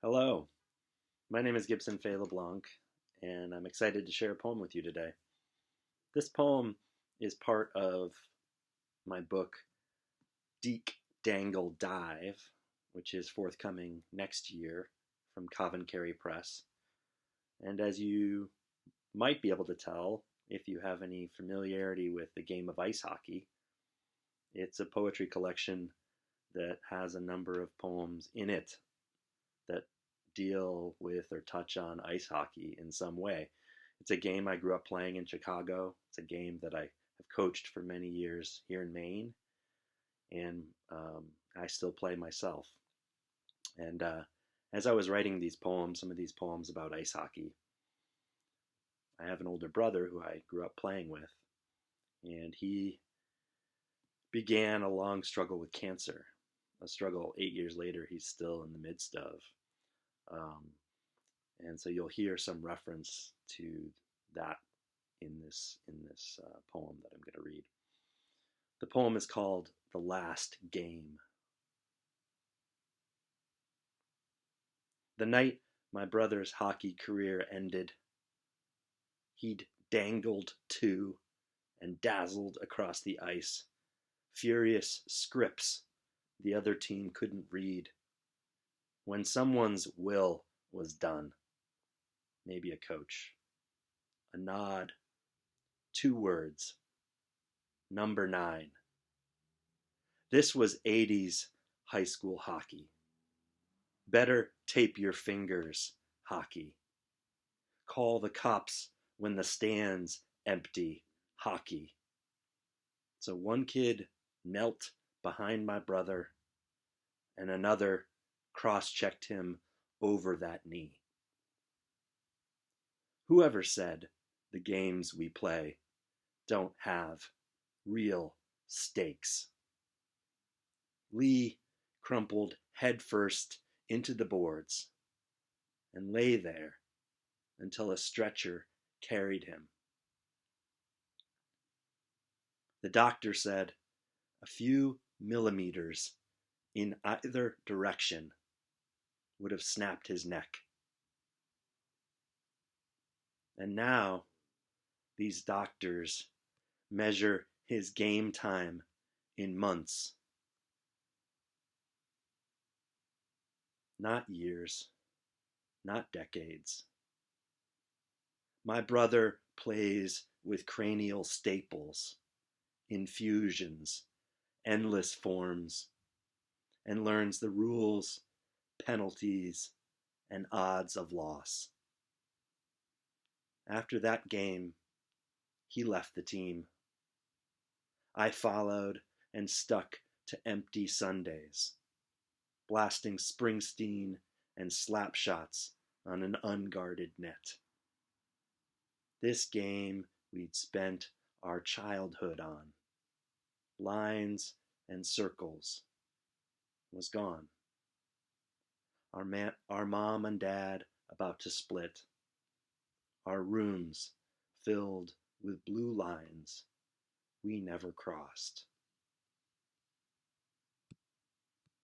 Hello, my name is Gibson Fay-LeBlanc, and I'm excited to share a poem with you today. This poem is part of my book, Deke Dangle Dive, which is forthcoming next year from Coventry Press. And as you might be able to tell, if you have any familiarity with the game of ice hockey, it's a poetry collection that has a number of poems in it that deal with or touch on ice hockey in some way. It's a game I grew up playing in Chicago. It's a game that I have coached for many years here in Maine, and I still play myself. And as I was writing these poems, some of these poems about ice hockey, I have an older brother who I grew up playing with, and he began a long struggle with cancer, a struggle 8 years later he's still in the midst of. And so you'll hear some reference to that in this poem that I'm going to read. The poem is called The Last Game. The night my brother's hockey career ended, he'd dangled to and dazzled across the ice, furious scripts the other team couldn't read. When someone's will was done, maybe a coach, a nod, 2 words, number 9. This was 80s high school hockey. Better tape your fingers, hockey. Call the cops when the stand's empty, hockey. So one kid knelt behind my brother, and another cross-checked him over that knee. Whoever said the games we play don't have real stakes? Lee crumpled headfirst into the boards and lay there until a stretcher carried him. The doctor said a few millimeters in either direction would have snapped his neck. And now these doctors measure his game time in months, not years, not decades. My brother plays with cranial staples, infusions, endless forms, and learns the rules, penalties, and odds of loss. After that game, he left the team. I followed and stuck to empty Sundays, blasting Springsteen and slap shots on an unguarded net. This game we'd spent our childhood on, lines and circles, was gone. Our mom and dad about to split. Our rooms filled with blue lines we never crossed.